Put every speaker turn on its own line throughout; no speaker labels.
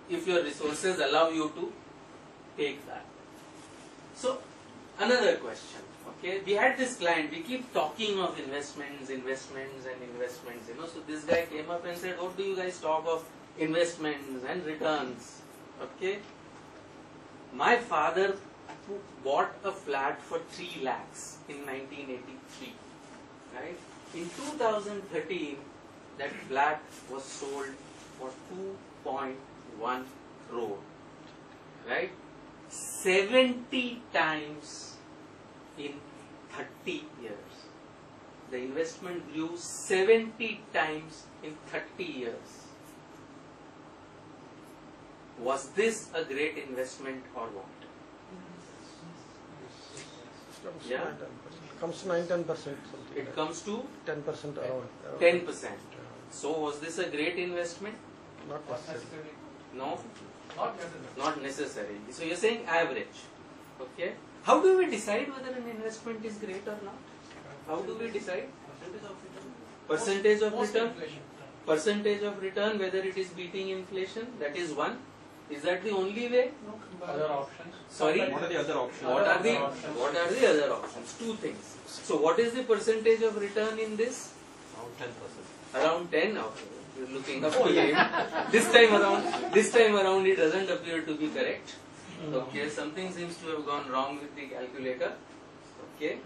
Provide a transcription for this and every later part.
if your resources allow you to take that. So another question. Okay, we had this client, we keep talking of investments, investments and investments, you know. So this guy came up and said, what do you guys talk of investments and returns? Okay. My father bought a flat for 3 lakhs in 1983, right? In 2013, that flat was sold for 2.1 crore, right? 70 times in 30 years. The investment grew 70 times in 30 years. Was this a great investment or what? Yeah?
Comes to 9-10%.
It comes to
10% around.
10%. So was this a great investment?
Not necessarily.
No?
Not necessarily.
Not necessarily. So you're saying average. Okay. How do we decide whether an investment is great or not? How do we decide? Percentage of return? Percentage of return, whether it is beating inflation, that is one. Is that the only way?
Other options.
Sorry?
What are the other options?
What are the other options? Two things. So what is the percentage of return in this?
Around 10%.
Around 10? Okay. You're looking up to him. This time around it doesn't appear to be correct. Okay, something seems to have gone wrong with the calculator. Okay.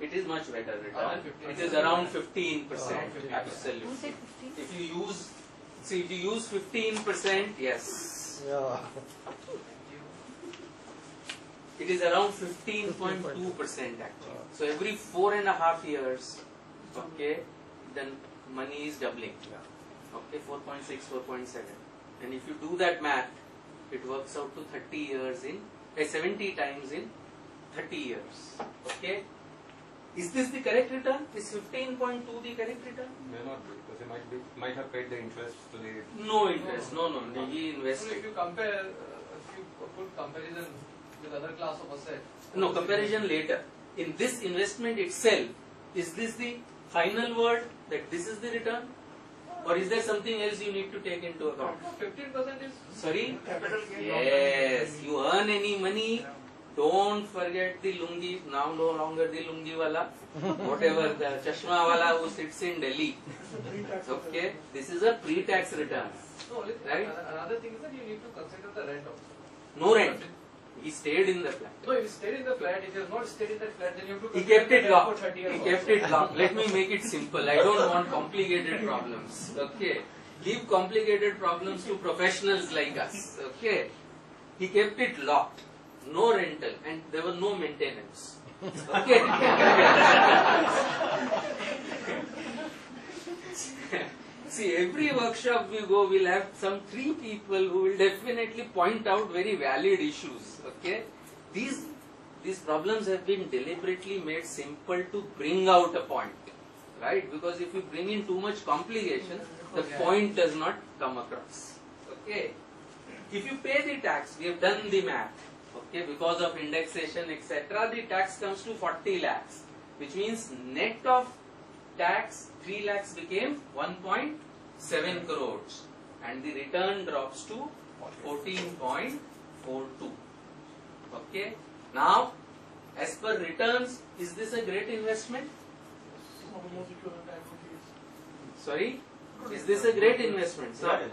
It is much better return. It is around 15%. Absolutely.
Who said 15?
If you use 15%, yes.
Yeah.
It is around 15.2% actually. So every 4.5 years, okay, then money is doubling. Okay, 4.6, 4.7. And if you do that math, it works out to 30 years in 70 times in 30 years. Okay. Is this the correct return? Is 15.2 the correct return?
May not be, because they might have paid the interest to the...
No interest. No. He
So
invested.
if you compare, if you put comparison with other class of asset.
No, comparison later. In this investment itself, is this the final word that this is the return? Or is there something else you need to take into account?
15% is
Sorry?
capital gain.
Yes, you earn any money, don't forget the lungi, now no longer the lungi wala, whatever, the chashma wala who sits in Delhi. Okay, this is a pre-tax return.
No,
Right?
another thing is that you need to consider the rent also.
No rent. He stayed in the flat.
No, if you stayed in the flat, if you have not stayed in that flat, then you have to
He
consider
kept it
the rent
locked.
for 30 years
He
also.
kept it locked. Let me make it simple. I don't want complicated problems. Okay. Leave complicated problems to professionals like us. Okay. He kept it locked. No rental and there was no maintenance. Okay. See, every workshop we go, we'll have some 3 people who will definitely point out very valid issues. Okay. These problems have been deliberately made simple to bring out a point, right? Because if you bring in too much complication, the point does not come across. Okay. If you pay the tax, we have done the math. Okay, because of indexation, etc., the tax comes to 40 lakhs, which means net of tax 3 lakhs became 1.7 crores, and the return drops to 14.42. Okay. Now, as per returns, is this a great investment? Sorry? Is this a great investment, sir?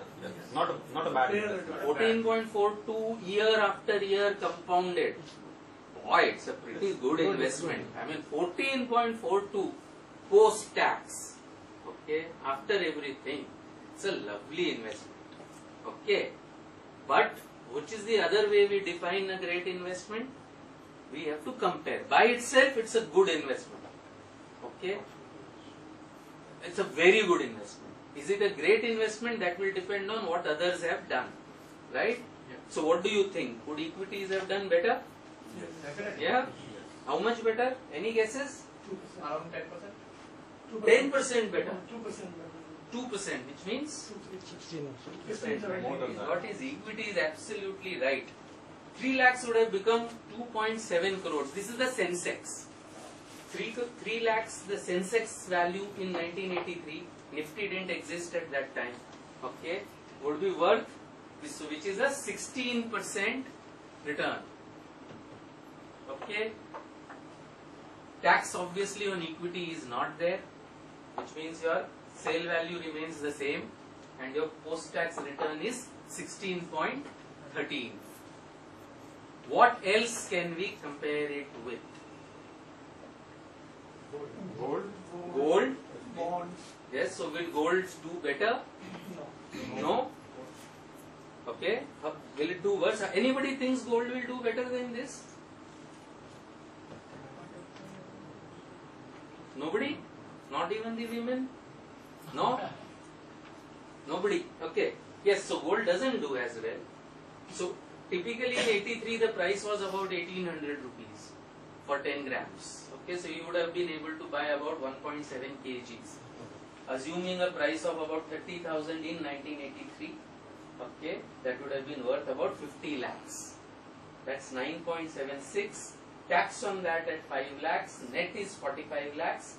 Not a bad investment.
14.42 year after year compounded. Boy, it's a pretty good investment. I mean, 14.42 post-tax. Okay, after everything. It's a lovely investment. Okay. But, which is the other way we define a great investment? We have to compare. By itself, it's a good investment. Okay. It's a very good investment. Is it a great investment? That will depend on what others have done. Right?
Yeah.
So what do you think? Would equities have done better?
Definitely.
Yeah? How much better? Any guesses?
Around 10%.
10% better.
2%
2%, which means
16.
More than that.
what is equity is absolutely right. 3 lakhs would have become 2.7 crores. This is the Sensex. 3 lakhs, the Sensex value in 1983. Nifty didn't exist at that time. Okay, would be worth so which is a 16% return. Okay. Tax obviously on equity is not there, which means your sale value remains the same and your post-tax return is 16.13. What else can we compare it with? Gold?
Bonds.
Yes, so will gold do better? No? Okay, will it do worse? Anybody thinks gold will do better than this? Nobody? Not even the women? No? Nobody? Okay. Yes, so gold doesn't do as well. So typically in 83 the price was about 1800 rupees for 10 grams. Okay, so you would have been able to buy about 1.7 kgs. Assuming a price of about 30,000 in 1983, okay, that would have been worth about 50 lakhs. That's 9.76. Tax on that at 5 lakhs, net is 45 lakhs.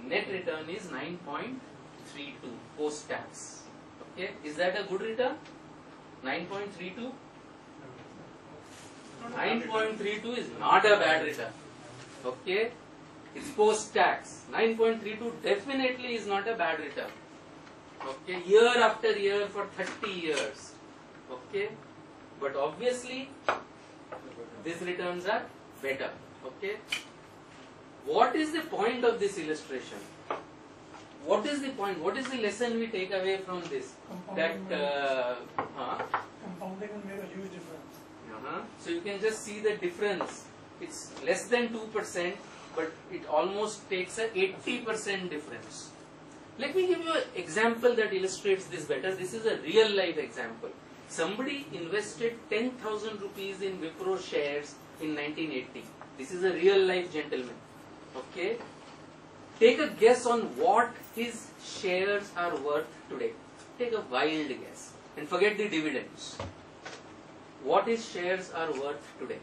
Net return is 9.32 post-tax. Okay, is that a good return? 9.32? 9.32 is not a bad return. Okay, it's post-tax. 9.32 definitely is not a bad return. Okay, year after year for 30 years. Okay, but obviously these returns are better. Okay, what is the point of this illustration? What is the point? What is the lesson we take away from this?
Compounding
That
compounding will make a huge difference.
so you can just see the difference. It's less than 2%, but it almost takes a 80% difference. Let me give you an example that illustrates this better. This is a real life example. Somebody invested 10,000 rupees in Wipro shares in 1980. This is a real life gentleman. Okay. Take a guess on what his shares are worth today. Take a wild guess and forget the dividends. What his shares are worth today?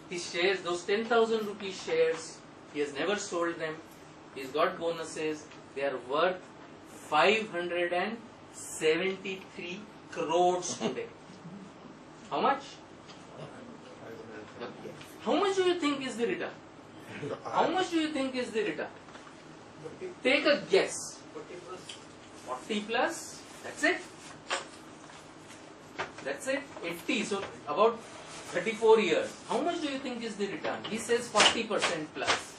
His shares, those 10,000 rupee shares, he has never sold them. He's got bonuses. They are worth 573 crores today. How much? Okay. How much do you think is the return? How much do you think is the return? Take a guess. 40 plus. That's it. That's it. 80. So about 34 years. How much do you think is the return? He says 40% plus.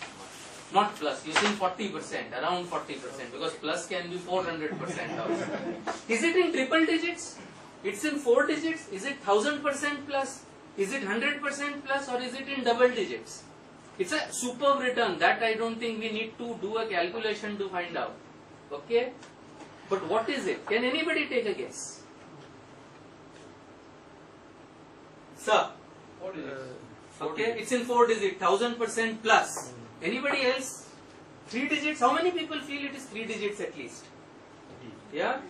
Not plus. You think 40%. Around 40%. Because plus can be 400% also. Is it in triple digits? It's in 4 digits? Is it 1000% plus? Is it 100% plus? Or is it in double digits? It's a superb return. That I don't think we need to do a calculation to find out. Okay? But what is it? Can anybody take a guess? Sir? Okay, it's in 4 digits, 1000% plus. Anybody else? 3 digits? How many people feel it is 3 digits at least? Yeah?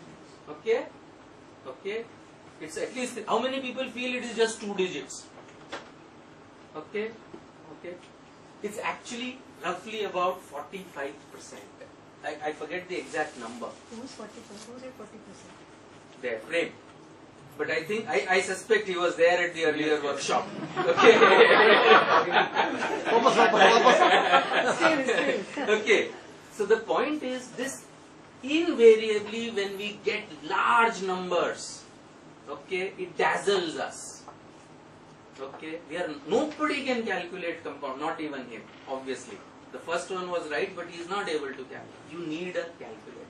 Okay? Okay? It's at least, how many people feel it is just 2 digits? Okay? Okay? It's actually roughly about 45%. I forget the exact number.
Who's 40%? Who's at 40%?
There, frame. But I think, I suspect he was there at the earlier workshop. Okay. Okay. So the point is this, invariably when we get large numbers, okay, it dazzles us. Okay. Nobody can calculate compound, not even him, obviously. The first one was right, but he is not able to calculate. You need a calculator.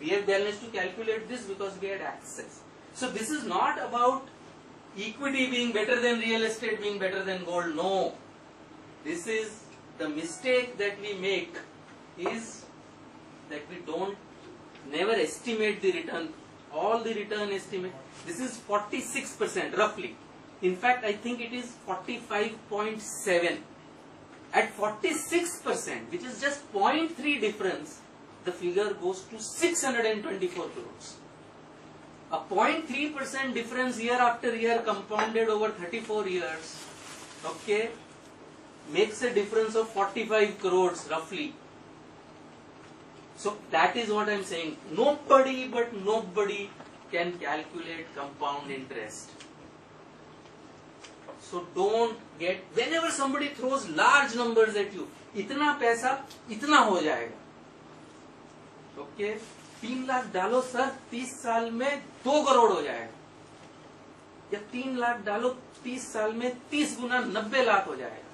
We have managed to calculate this because we had access. So this is not about equity being better than real estate being better than gold. No. This is the mistake that we make is that we never estimate the return. All the return estimate. This is 46% roughly. In fact, I think it is 45.7. At 46%, which is just 0.3 difference, the figure goes to 624 crores. A 0.3% difference year after year compounded over 34 years, okay, makes a difference of 45 crores roughly. So that is what I am saying. Nobody but nobody can calculate compound interest. So don't get, whenever somebody throws large numbers at you, इतना पैसा इतना हो जाएगा. Okay 3 lakh डालो sir 30 साल में 2 करोड़ हो जाएगा, या 3 लाख डालो 30 साल में 30 गुना 90 लाख हो जाएगा.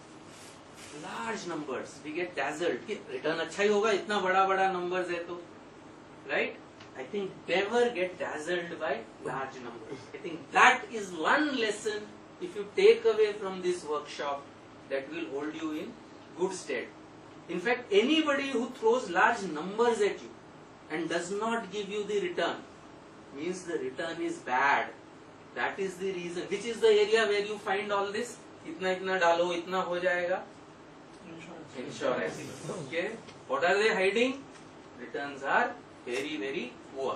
लार्ज नंबर्स वी गेट डैजल्ड कि रिटर्न अच्छा ही होगा, इतना बड़ा बड़ा नंबर्स है तो, right. I think never get dazzled by large numbers. I think that is one lesson if you take away from this workshop that will hold you in good stead. In fact, anybody who throws large numbers at you and does not give you the return means the return is bad. That is the reason. Which is the area where you find all this? इतना इतना डालो इतना हो जाएगा. Insurance. Okay. What are they hiding? Returns are very very poor.